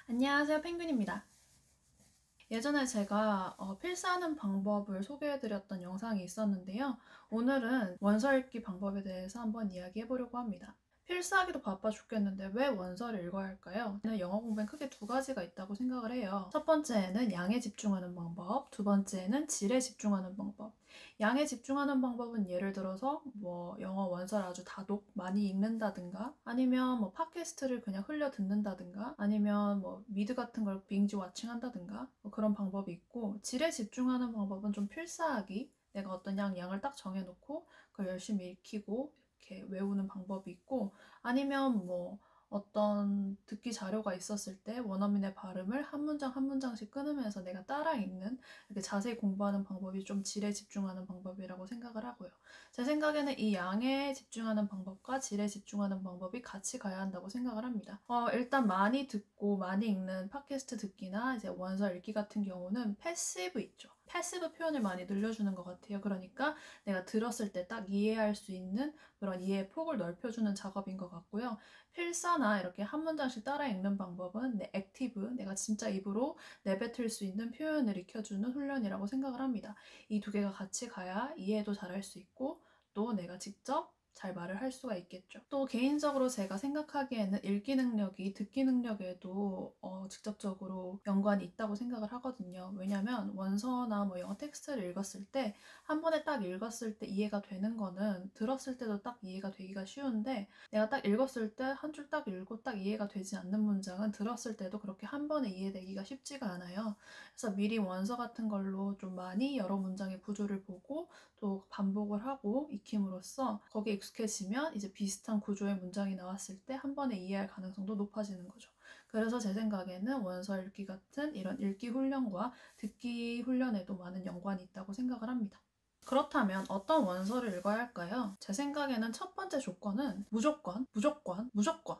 안녕하세요, 펭귄입니다. 예전에 제가 필사하는 방법을 소개해드렸던 영상이 있었는데요. 오늘은 원서 읽기 방법에 대해서 한번 이야기해보려고 합니다. 필사하기도 바빠 죽겠는데 왜 원서를 읽어야 할까요? 저는 영어 공부엔 크게 두 가지가 있다고 생각을 해요. 첫 번째는 양에 집중하는 방법, 두 번째는 질에 집중하는 방법. 양에 집중하는 방법은 예를 들어서 영어 원서를 아주 다독 많이 읽는다든가, 아니면 팟캐스트를 그냥 흘려 듣는다든가, 아니면 미드 같은 걸 빙지 와칭 한다든가, 그런 방법이 있고, 질에 집중하는 방법은 좀 필사하기, 내가 어떤 양을 딱 정해놓고 그걸 열심히 익히고 이렇게 외우는 방법이 있고, 아니면 어떤 듣기 자료가 있었을 때 원어민의 발음을 한 문장 한 문장씩 끊으면서 내가 따라 읽는, 이렇게 자세히 공부하는 방법이 좀 질에 집중하는 방법이라고 생각을 하고요. 제 생각에는 이 양에 집중하는 방법과 질에 집중하는 방법이 같이 가야 한다고 생각을 합니다. 일단 많이 듣고 많이 읽는 팟캐스트 듣기나 이제 원서 읽기 같은 경우는 패시브 있죠. 패시브 표현을 많이 늘려주는 것 같아요. 그러니까 내가 들었을 때 딱 이해할 수 있는 그런 이해의 폭을 넓혀주는 작업인 것 같고요. 필사나 이렇게 한 문장씩 따라 읽는 방법은 액티브, 내가 진짜 입으로 내뱉을 수 있는 표현을 익혀주는 훈련이라고 생각을 합니다. 이 두 개가 같이 가야 이해도 잘할 수 있고 또 내가 직접 잘 말을 할 수가 있겠죠. 또 개인적으로 제가 생각하기에는 읽기 능력이 듣기 능력에도 직접적으로 연관이 있다고 생각을 하거든요. 왜냐면 원서나 영어 텍스트를 읽었을 때 한 번에 딱 읽었을 때 이해가 되는 거는 들었을 때도 딱 이해가 되기가 쉬운데, 내가 딱 읽었을 때 한 줄 딱 읽고 딱 이해가 되지 않는 문장은 들었을 때도 그렇게 한 번에 이해되기가 쉽지가 않아요. 그래서 미리 원서 같은 걸로 좀 많이 여러 문장의 구조를 보고 또 반복을 하고 익힘으로써 거기에 익숙해지면 이제 비슷한 구조의 문장이 나왔을 때 한 번에 이해할 가능성도 높아지는 거죠. 그래서 제 생각에는 원서 읽기 같은 이런 읽기 훈련과 듣기 훈련에도 많은 연관이 있다고 생각을 합니다. 그렇다면 어떤 원서를 읽어야 할까요? 제 생각에는 첫 번째 조건은 무조건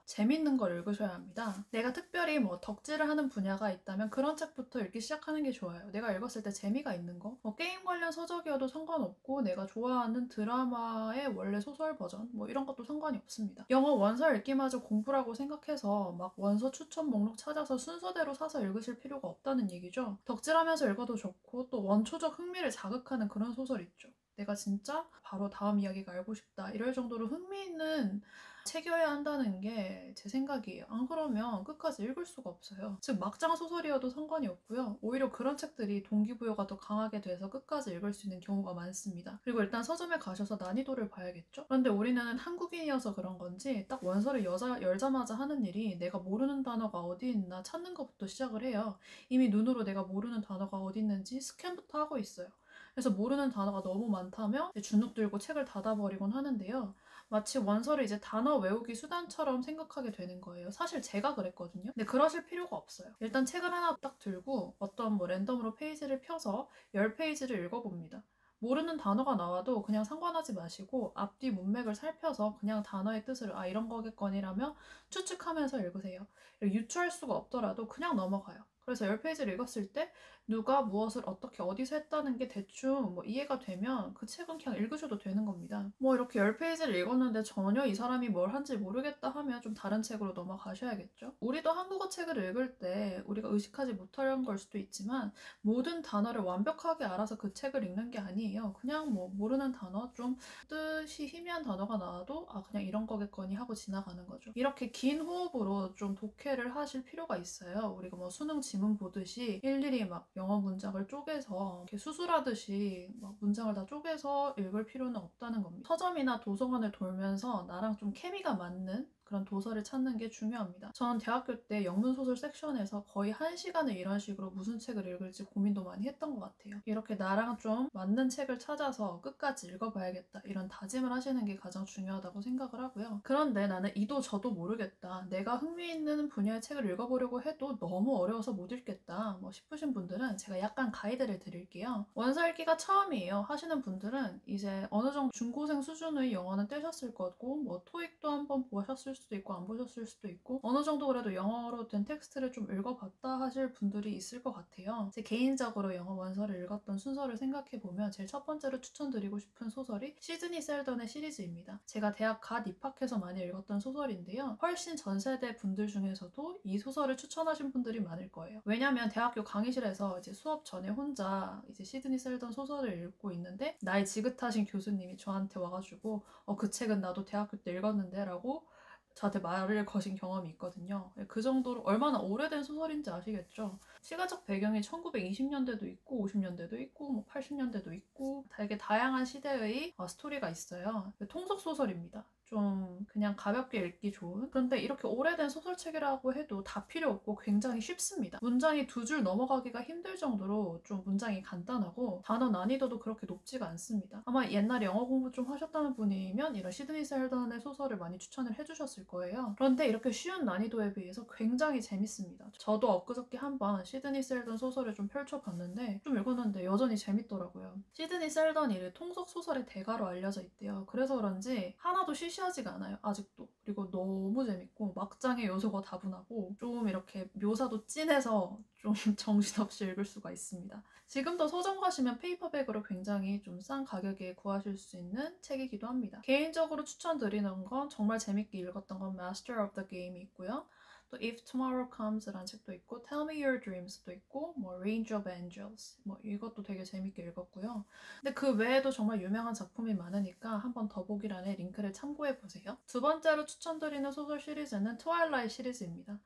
재밌는 걸 읽으셔야 합니다. 내가 특별히 덕질을 하는 분야가 있다면 그런 책부터 읽기 시작하는 게 좋아요. 내가 읽었을 때 재미가 있는 거, 게임 관련 서적이어도 상관없고 내가 좋아하는 드라마의 원래 소설 버전 이런 것도 상관이 없습니다. 영어 원서 읽기마저 공부라고 생각해서 막 원서 추천 목록 찾아서 순서대로 사서 읽으실 필요가 없다는 얘기죠. 덕질하면서 읽어도 좋고 또 원초적 흥미를 자극하는 그런 소설 있죠. 내가 진짜 바로 다음 이야기가 알고 싶다 이럴 정도로 흥미있는 책이어야 한다는 게 제 생각이에요. 안 그러면 끝까지 읽을 수가 없어요. 즉 막장 소설이어도 상관이 없고요. 오히려 그런 책들이 동기부여가 더 강하게 돼서 끝까지 읽을 수 있는 경우가 많습니다. 그리고 일단 서점에 가셔서 난이도를 봐야겠죠? 그런데 우리는 한국인이어서 그런 건지 딱 원서를 열자마자 하는 일이 내가 모르는 단어가 어디 있나 찾는 것부터 시작을 해요. 이미 눈으로 내가 모르는 단어가 어디 있는지 스캔부터 하고 있어요. 그래서 모르는 단어가 너무 많다면 주눅 들고 책을 닫아버리곤 하는데요. 마치 원서를 이제 단어 외우기 수단처럼 생각하게 되는 거예요. 사실 제가 그랬거든요. 근데 그러실 필요가 없어요. 일단 책을 하나 딱 들고 어떤 랜덤으로 페이지를 펴서 10페이지를 읽어봅니다. 모르는 단어가 나와도 그냥 상관하지 마시고 앞뒤 문맥을 살펴서 그냥 단어의 뜻을 이런 거겠거니라며 추측하면서 읽으세요. 유추할 수가 없더라도 그냥 넘어가요. 그래서 10페이지를 읽었을 때 누가 무엇을 어떻게 어디서 했다는 게 대충 이해가 되면 그 책은 그냥 읽으셔도 되는 겁니다. 이렇게 10페이지를 읽었는데 전혀 이 사람이 뭘 한지 모르겠다 하면 좀 다른 책으로 넘어가셔야겠죠. 우리도 한국어 책을 읽을 때 우리가 의식하지 못하는 걸 수도 있지만 모든 단어를 완벽하게 알아서 그 책을 읽는 게 아니에요. 그냥 모르는 단어, 좀 뜻이 희미한 단어가 나와도 그냥 이런 거겠거니 하고 지나가는 거죠. 이렇게 긴 호흡으로 좀 독해를 하실 필요가 있어요. 우리가 수능 지문 보듯이 일일이 막 영어 문장을 쪼개서 이렇게 수술하듯이 막 문장을 다 쪼개서 읽을 필요는 없다는 겁니다. 서점이나 도서관을 돌면서 나랑 좀 케미가 맞는 그런 도서를 찾는 게 중요합니다. 저는 대학교 때 영문소설 섹션에서 거의 1시간을 이런 식으로 무슨 책을 읽을지 고민도 많이 했던 것 같아요. 이렇게 나랑 좀 맞는 책을 찾아서 끝까지 읽어봐야겠다 이런 다짐을 하시는 게 가장 중요하다고 생각을 하고요. 그런데 나는 이도 저도 모르겠다. 내가 흥미있는 분야의 책을 읽어보려고 해도 너무 어려워서 못 읽겠다 싶으신 분들은 제가 약간 가이드를 드릴게요. 원서 읽기가 처음이에요 하시는 분들은 이제 어느 정도 중고생 수준의 영어는 떼셨을 거고 토익도 한번 보셨을 수도 있고 안 보셨을 수도 있고 어느 정도 그래도 영어로 된 텍스트를 좀 읽어봤다 하실 분들이 있을 것 같아요. 제 개인적으로 영어 원서를 읽었던 순서를 생각해보면 제일 첫 번째로 추천드리고 싶은 소설이 시드니 셀던의 시리즈입니다. 제가 대학 갓 입학해서 많이 읽었던 소설인데요. 훨씬 전 세대 분들 중에서도 이 소설을 추천하신 분들이 많을 거예요. 왜냐면 대학교 강의실에서 이제 수업 전에 혼자 이제 시드니 셀던 소설을 읽고 있는데 나이 지긋하신 교수님이 저한테 와가지고 그 책은 나도 대학교 때 읽었는데 라고 저한테 말을 거신 경험이 있거든요. 그 정도로 얼마나 오래된 소설인지 아시겠죠? 시가적 배경이 1920년대도 있고 50년대도 있고 뭐 80년대도 있고 되게 다양한 시대의 스토리가 있어요. 통속 소설입니다. 좀 그냥 가볍게 읽기 좋은. 그런데 이렇게 오래된 소설책이라고 해도 다 필요 없고 굉장히 쉽습니다. 문장이 두 줄 넘어가기가 힘들 정도로 좀 문장이 간단하고 단어 난이도도 그렇게 높지가 않습니다. 아마 옛날에 영어 공부 좀 하셨다는 분이면 이런 시드니 셀던의 소설을 많이 추천을 해주셨을 거예요. 그런데 이렇게 쉬운 난이도에 비해서 굉장히 재밌습니다. 저도 엊그저께 한번 시드니 셀던 소설을 좀 펼쳐봤는데 좀 읽었는데 여전히 재밌더라고요. 시드니 셀던이 통속 소설의 대가로 알려져 있대요. 그래서 그런지 하나도 시시하지가 않아요. 아직도. 그리고 너무 재밌고 막장의 요소가 다분하고 좀 이렇게 묘사도 찐해서 좀 정신없이 읽을 수가 있습니다. 지금도 서점 가시면 페이퍼백으로 굉장히 좀 싼 가격에 구하실 수 있는 책이기도 합니다. 개인적으로 추천드리는 건 정말 재밌게 읽었던 건 Master of the Game이 있고요. 또 If Tomorrow Comes라는 책도 있고 Tell Me Your Dreams도 있고 뭐 Range of Angels 뭐 이것도 되게 재밌게 읽었고요. 근데 그 외에도 정말 유명한 작품이 많으니까 한번 더보기란에 링크를 참고해보세요. 두 번째로 추천드리는 소설 시리즈는 트와일라이트 시리즈입니다.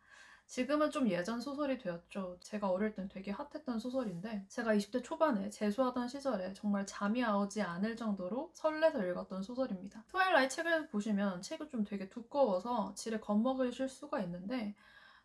지금은 좀 예전 소설이 되었죠. 제가 어릴 땐 되게 핫했던 소설인데 제가 20대 초반에 재수하던 시절에 정말 잠이 오지 않을 정도로 설레서 읽었던 소설입니다. 트와일라이트 책을 보시면 책이 좀 되게 두꺼워서 질에 겁먹으실 수가 있는데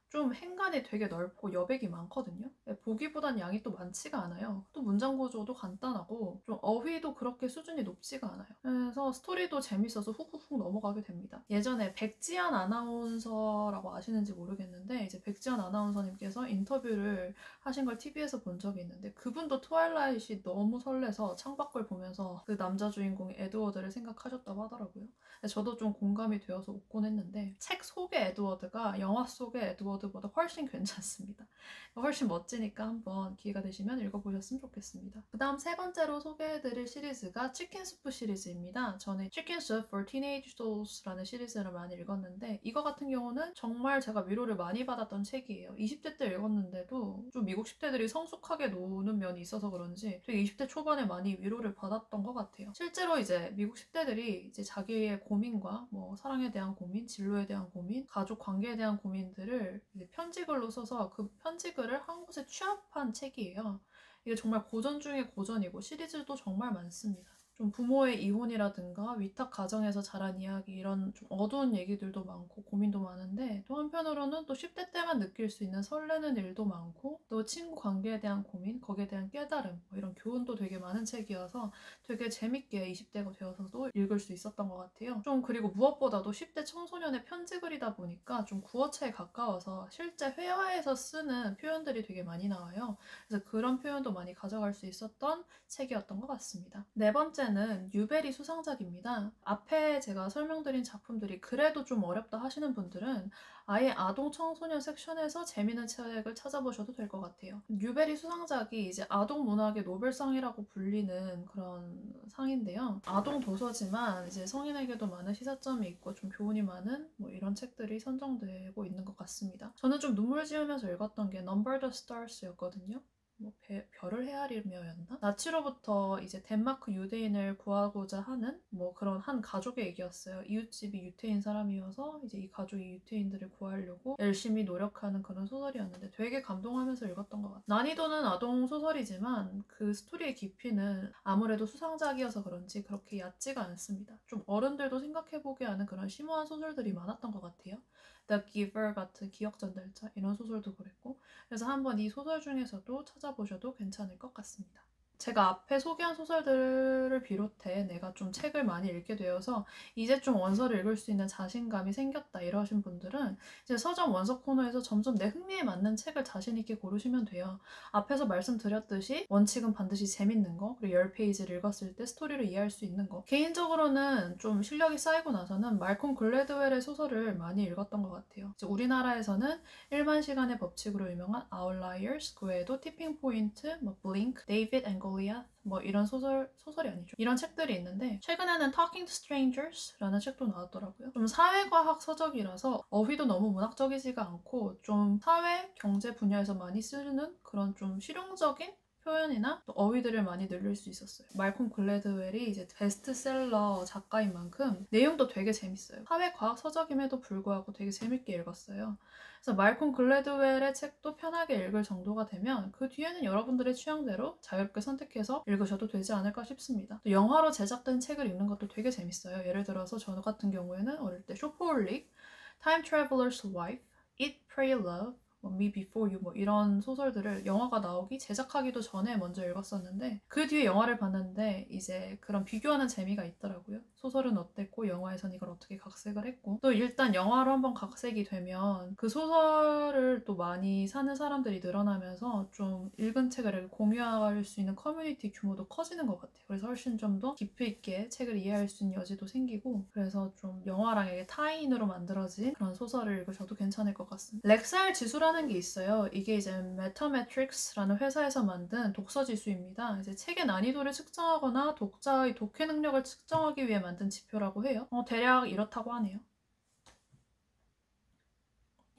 좀 행간이 되게 넓고 여백이 많거든요. 보기보단 양이 또 많지가 않아요. 또 문장 구조도 간단하고 좀 어휘도 그렇게 수준이 높지가 않아요. 그래서 스토리도 재밌어서 훅훅훅 넘어가게 됩니다. 예전에 백지연 아나운서라고 아시는지 모르겠는데 이제 백지연 아나운서님께서 인터뷰를 하신 걸 TV에서 본 적이 있는데 그분도 트와일라이트이 너무 설레서 창밖을 보면서 그 남자 주인공 에드워드를 생각하셨다고 하더라고요. 저도 좀 공감이 되어서 웃곤 했는데 책 속의 에드워드가 영화 속의 에드워드보다 훨씬 괜찮습니다. 훨씬 멋지니까 한번 기회가 되시면 읽어보셨으면 좋겠습니다. 그 다음 세 번째로 소개해드릴 시리즈가 치킨 수프 시리즈입니다. 저는 치킨 수프 for Teenage Souls라는 시리즈를 많이 읽었는데 이거 같은 경우는 정말 제가 위로를 많이 받았던 책이에요. 20대 때 읽었는데도 좀 미국 10대들이 성숙하게 노는 면이 있어서 그런지 되게 20대 초반에 많이 위로를 받았던 것 같아요. 실제로 이제 미국 10대들이 이제 자기의 고민과 뭐 사랑에 대한 고민, 진로에 대한 고민, 가족 관계에 대한 고민들을 이제 편지글로 써서 그 편지글을 한 곳에 취합한 책이에요. 이게 정말 고전 중에 고전이고 시리즈도 정말 많습니다. 좀 부모의 이혼이라든가 위탁 가정에서 자란 이야기 이런 좀 어두운 얘기들도 많고 고민도 많은데 또 한편으로는 또 10대 때만 느낄 수 있는 설레는 일도 많고 또 친구 관계에 대한 고민, 거기에 대한 깨달음 뭐 이런 교훈도 되게 많은 책이어서 되게 재밌게 20대가 되어서도 읽을 수 있었던 것 같아요. 좀 그리고 무엇보다도 10대 청소년의 편지글이다 보니까 좀 구어체에 가까워서 실제 회화에서 쓰는 표현들이 되게 많이 나와요. 그래서 그런 표현도 많이 가져갈 수 있었던 책이었던 것 같습니다. 네 번째는 유베리 수상작입니다. 앞에 제가 설명드린 작품들이 그래도 좀 어렵다 하시는 분들은 아예 아동 청소년 섹션에서 재미있는 책을 찾아보셔도 될 것 같아요. 유베리 수상작이 이제 아동 문학의 노벨상이라고 불리는 그런 상인데요. 아동 도서지만 이제 성인에게도 많은 시사점이 있고 좀 교훈이 많은 뭐 이런 책들이 선정되고 있는 것 같습니다. 저는 좀 눈물 지으면서 읽었던 게 Number the Stars였거든요. 뭐 별을 헤아리며였나? 나치로부터 이제 덴마크 유대인을 구하고자 하는 뭐 그런 한 가족의 얘기였어요. 이웃집이 유태인 사람이어서 이제 이 가족이 유태인들을 구하려고 열심히 노력하는 그런 소설이었는데 되게 감동하면서 읽었던 것 같아요. 난이도는 아동 소설이지만 그 스토리의 깊이는 아무래도 수상작이어서 그런지 그렇게 얕지가 않습니다. 좀 어른들도 생각해보게 하는 그런 심오한 소설들이 많았던 것 같아요. The Giver 같은 기억 전달자 이런 소설도 그랬고 그래서 한번 이 소설 중에서도 찾아보셔도 괜찮을 것 같습니다. 제가 앞에 소개한 소설들을 비롯해 내가 좀 책을 많이 읽게 되어서 이제 좀 원서를 읽을 수 있는 자신감이 생겼다 이러신 분들은 이제 서점 원서 코너에서 점점 내 흥미에 맞는 책을 자신 있게 고르시면 돼요. 앞에서 말씀드렸듯이 원칙은 반드시 재밌는 거, 그리고 10페이지를 읽었을 때 스토리를 이해할 수 있는 거. 개인적으로는 좀 실력이 쌓이고 나서는 말콤 글래드웰의 소설을 많이 읽었던 것 같아요. 이제 우리나라에서는 1만 시간의 법칙으로 유명한 Outliers, 그 외에도 티핑 포인트, 블링크, 데이빗 앤 골리앗 뭐 이런 소설이 아니죠. 이런 책들이 있는데 최근에는 Talking to Strangers라는 책도 나왔더라고요. 좀 사회과학 서적이라서 어휘도 너무 문학적이지가 않고 좀 사회, 경제 분야에서 많이 쓰는 그런 좀 실용적인 표현이나 또 어휘들을 많이 늘릴 수 있었어요. 말콤 글래드웰이 이제 베스트셀러 작가인 만큼 내용도 되게 재밌어요. 사회과학 서적임에도 불구하고 되게 재밌게 읽었어요. 그래서 말콤 글래드웰의 책도 편하게 읽을 정도가 되면 그 뒤에는 여러분들의 취향대로 자유롭게 선택해서 읽으셔도 되지 않을까 싶습니다. 또 영화로 제작된 책을 읽는 것도 되게 재밌어요. 예를 들어서 저 같은 경우에는 어릴 때 쇼포홀릭, Time Traveler's Wife, Eat, Pray, Love, Me Before You 이런 소설들을 영화가 나오기 제작하기도 전에 먼저 읽었었는데 그 뒤에 영화를 봤는데 이제 그런 비교하는 재미가 있더라고요. 소설은 어땠고 영화에선 이걸 어떻게 각색을 했고 또 일단 영화로 한번 각색이 되면 그 소설을 또 많이 사는 사람들이 늘어나면서 좀 읽은 책을 공유할 수 있는 커뮤니티 규모도 커지는 것 같아요. 그래서 훨씬 좀 더 깊이 있게 책을 이해할 수 있는 여지도 생기고 그래서 좀 영화랑 이게 타인으로 만들어진 그런 소설을 읽으셔도 괜찮을 것 같습니다. 렉사일 지수라는 게 있어요. 이게 이제 메타메트릭스라는 회사에서 만든 독서 지수입니다. 이제 책의 난이도를 측정하거나 독자의 독해 능력을 측정하기 위해 만든 지표라고 해요. 대략 이렇다고 하네요.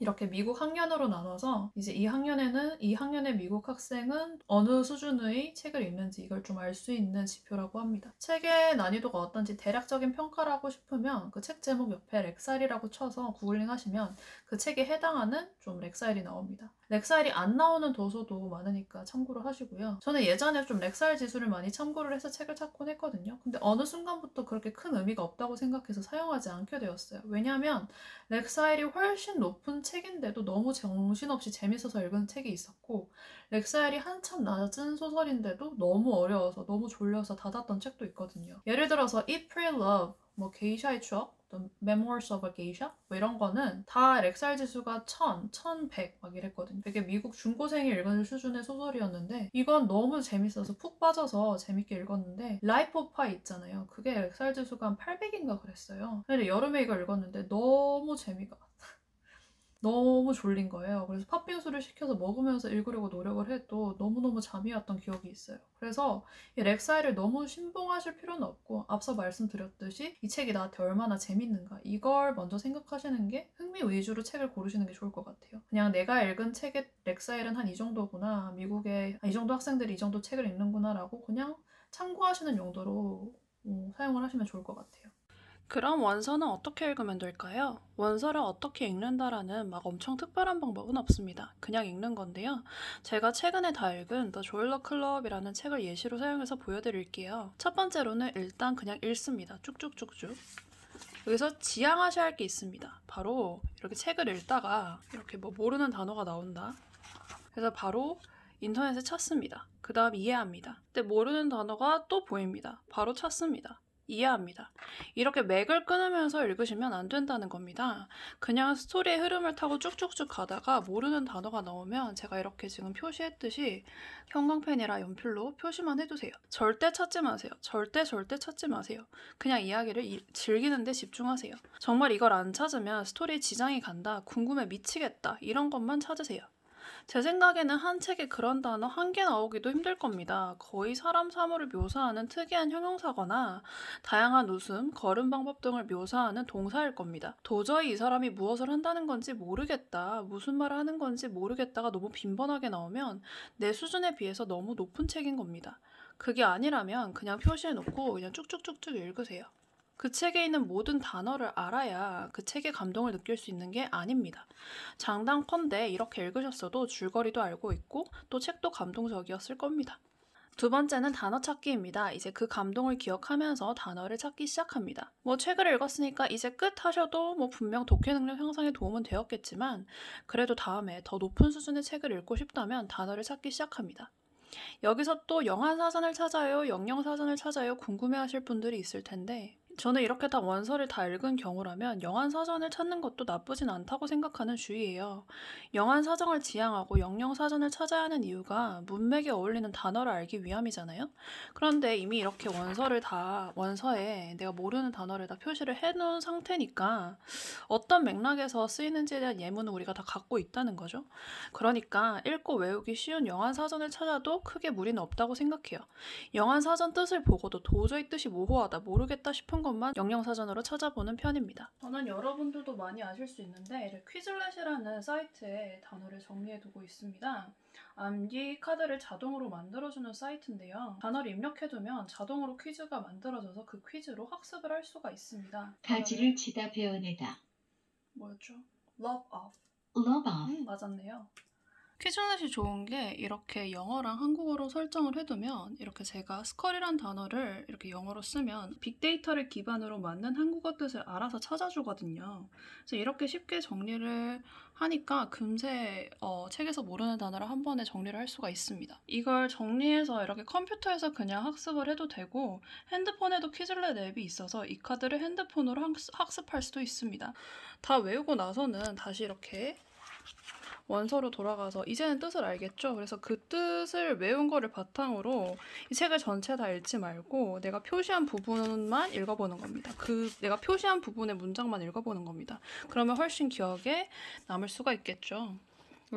이렇게 미국 학년으로 나눠서 이제 이 학년의 미국 학생은 어느 수준의 책을 읽는지 이걸 좀 알 수 있는 지표라고 합니다. 책의 난이도가 어떤지 대략적인 평가를 하고 싶으면 그 책 제목 옆에 렉사일이라고 쳐서 구글링 하시면 그 책에 해당하는 좀 렉사일이 나옵니다. 렉사일이 안 나오는 도서도 많으니까 참고를 하시고요. 저는 예전에 좀 렉사일 지수를 많이 참고를 해서 책을 찾곤 했거든요. 근데 어느 순간부터 그렇게 큰 의미가 없다고 생각해서 사용하지 않게 되었어요. 왜냐하면 렉사일이 훨씬 높은 책인데도 너무 정신없이 재밌어서 읽은 책이 있었고 렉사일이 한참 낮은 소설인데도 너무 어려워서 너무 졸려서 닫았던 책도 있거든요. 예를 들어서 Eat, Pray, Love, 게이샤의 추억, 또 Memoirs of a Geisha 이런 거는 다 렉사일 지수가 1000, 1100 이랬거든요. 되게 미국 중고생이 읽은 수준의 소설이었는데 이건 너무 재밌어서 푹 빠져서 재밌게 읽었는데 Life of Pi 있잖아요. 그게 렉사일 지수가 한 800인가 그랬어요. 근데 여름에 이거 읽었는데 너무 재미가 너무 졸린 거예요. 그래서 팥빙수를 시켜서 먹으면서 읽으려고 노력을 해도 너무너무 잠이 왔던 기억이 있어요. 그래서 이 렉사일을 너무 신봉하실 필요는 없고 앞서 말씀드렸듯이 이 책이 나한테 얼마나 재밌는가 이걸 먼저 생각하시는 게 흥미 위주로 책을 고르시는 게 좋을 것 같아요. 그냥 내가 읽은 책의 렉사일은 한 이 정도구나. 미국의 이 정도 학생들이 이 정도 책을 읽는구나 라고 그냥 참고하시는 용도로 사용을 하시면 좋을 것 같아요. 그럼 원서는 어떻게 읽으면 될까요? 원서를 어떻게 읽는다라는 막 엄청 특별한 방법은 없습니다. 그냥 읽는 건데요. 제가 최근에 다 읽은 The Joy Club이라는 책을 예시로 사용해서 보여드릴게요. 첫 번째로는 일단 그냥 읽습니다. 쭉쭉쭉쭉. 여기서 지향하셔야 할 게 있습니다. 바로 이렇게 책을 읽다가 이렇게 모르는 단어가 나온다. 그래서 바로 인터넷에 찾습니다. 그 다음 이해합니다. 근데 모르는 단어가 또 보입니다. 바로 찾습니다. 이해합니다. 이렇게 맥을 끊으면서 읽으시면 안 된다는 겁니다. 그냥 스토리의 흐름을 타고 쭉쭉쭉 가다가 모르는 단어가 나오면 제가 이렇게 지금 표시했듯이 형광펜이랑 연필로 표시만 해두세요. 절대 찾지 마세요. 절대 찾지 마세요. 그냥 이야기를 즐기는 데 집중하세요. 정말 이걸 안 찾으면 스토리에 지장이 간다, 궁금해 미치겠다 이런 것만 찾으세요. 제 생각에는 한 책에 그런 단어 한 개 나오기도 힘들 겁니다. 거의 사람 사물을 묘사하는 특이한 형용사거나 다양한 웃음, 걸음 방법 등을 묘사하는 동사일 겁니다. 도저히 이 사람이 무엇을 한다는 건지 모르겠다, 무슨 말을 하는 건지 모르겠다가 너무 빈번하게 나오면 내 수준에 비해서 너무 높은 책인 겁니다. 그게 아니라면 그냥 표시해놓고 그냥 쭉쭉쭉쭉 읽으세요. 그 책에 있는 모든 단어를 알아야 그 책의 감동을 느낄 수 있는 게 아닙니다. 장단컨대 이렇게 읽으셨어도 줄거리도 알고 있고 또 책도 감동적이었을 겁니다. 두 번째는 단어 찾기입니다. 이제 그 감동을 기억하면서 단어를 찾기 시작합니다. 책을 읽었으니까 이제 끝 하셔도 분명 독해 능력 향상에 도움은 되었겠지만 그래도 다음에 더 높은 수준의 책을 읽고 싶다면 단어를 찾기 시작합니다. 여기서 또 영한사전을 찾아요, 영영사전을 찾아요 궁금해하실 분들이 있을 텐데 저는 이렇게 다 원서를 다 읽은 경우라면 영한사전을 찾는 것도 나쁘진 않다고 생각하는 주의예요. 영한사전을 지향하고 영영사전을 찾아야 하는 이유가 문맥에 어울리는 단어를 알기 위함이잖아요. 그런데 이미 이렇게 원서에 내가 모르는 단어를 다 표시를 해놓은 상태니까 어떤 맥락에서 쓰이는지에 대한 예문은 우리가 다 갖고 있다는 거죠. 그러니까 읽고 외우기 쉬운 영한사전을 찾아도 크게 무리는 없다고 생각해요. 영한사전 뜻을 보고도 도저히 뜻이 모호하다, 모르겠다 싶은 것만 영영사전으로 찾아보는 편입니다. 저는 여러분들도 많이 아실 수 있는데 퀴즐렛이라는 사이트에 단어를 정리해두고 있습니다. 암기 카드를 자동으로 만들어주는 사이트인데요. 단어를 입력해두면 자동으로 퀴즈가 만들어져서 그 퀴즈로 학습을 할 수가 있습니다. 가지를 치다 베어내다. 뭐였죠? Love off. Love off. 맞았네요. 퀴즐렛이 좋은 게 이렇게 영어랑 한국어로 설정을 해두면 이렇게 제가 스컬이란 단어를 이렇게 영어로 쓰면 빅데이터를 기반으로 만든 한국어 뜻을 알아서 찾아주거든요. 그래서 이렇게 쉽게 정리를 하니까 금세 책에서 모르는 단어를 한 번에 정리를 할 수가 있습니다. 이걸 정리해서 이렇게 컴퓨터에서 그냥 학습을 해도 되고 핸드폰에도 퀴즐렛 앱이 있어서 이 카드를 핸드폰으로 학습할 수도 있습니다. 다 외우고 나서는 다시 이렇게 원서로 돌아가서 이제는 뜻을 알겠죠? 그래서 그 뜻을 외운 거를 바탕으로 이 책을 전체 다 읽지 말고 내가 표시한 부분만 읽어보는 겁니다. 내가 표시한 부분의 문장만 읽어보는 겁니다. 그러면 훨씬 기억에 남을 수가 있겠죠.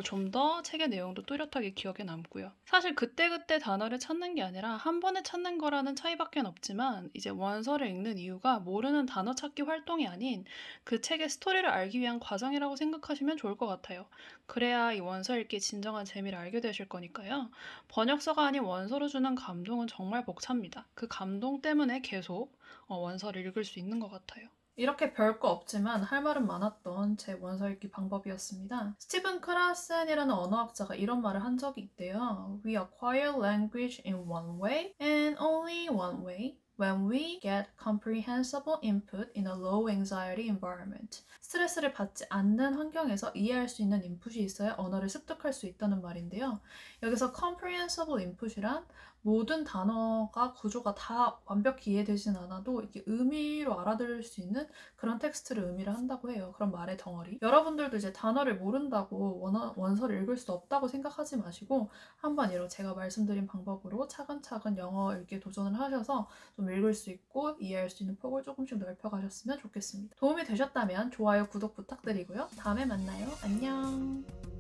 좀 더 책의 내용도 뚜렷하게 기억에 남고요. 사실 그때그때 단어를 찾는 게 아니라 한 번에 찾는 거라는 차이밖에 없지만 이제 원서를 읽는 이유가 모르는 단어 찾기 활동이 아닌 그 책의 스토리를 알기 위한 과정이라고 생각하시면 좋을 것 같아요. 그래야 이 원서 읽기 진정한 재미를 알게 되실 거니까요. 번역서가 아닌 원서로 주는 감동은 정말 벅찹니다. 그 감동 때문에 계속 원서를 읽을 수 있는 것 같아요. 이렇게 별거 없지만 할 말은 많았던 제 원서 읽기 방법이었습니다. 스티븐 크라센이라는 언어학자가 이런 말을 한 적이 있대요. We acquire language in one way and only one way. When we get comprehensible input in a low anxiety environment. 스트레스를 받지 않는 환경에서 이해할 수 있는 인풋이 있어야 언어를 습득할 수 있다는 말인데요. 여기서 comprehensible input이란 모든 단어가 구조가 다 완벽히 이해되진 않아도 이렇게 의미로 알아들을 수 있는 그런 텍스트를 의미를 한다고 해요. 그런 말의 덩어리. 여러분들도 이제 단어를 모른다고 원서를 읽을 수 없다고 생각하지 마시고 한번 이런 제가 말씀드린 방법으로 차근차근 영어 읽기에 도전을 하셔서 좀 읽을 수 있고 이해할 수 있는 폭을 조금씩 넓혀가셨으면 좋겠습니다. 도움이 되셨다면 좋아요, 구독 부탁드리고요. 다음에 만나요. 안녕.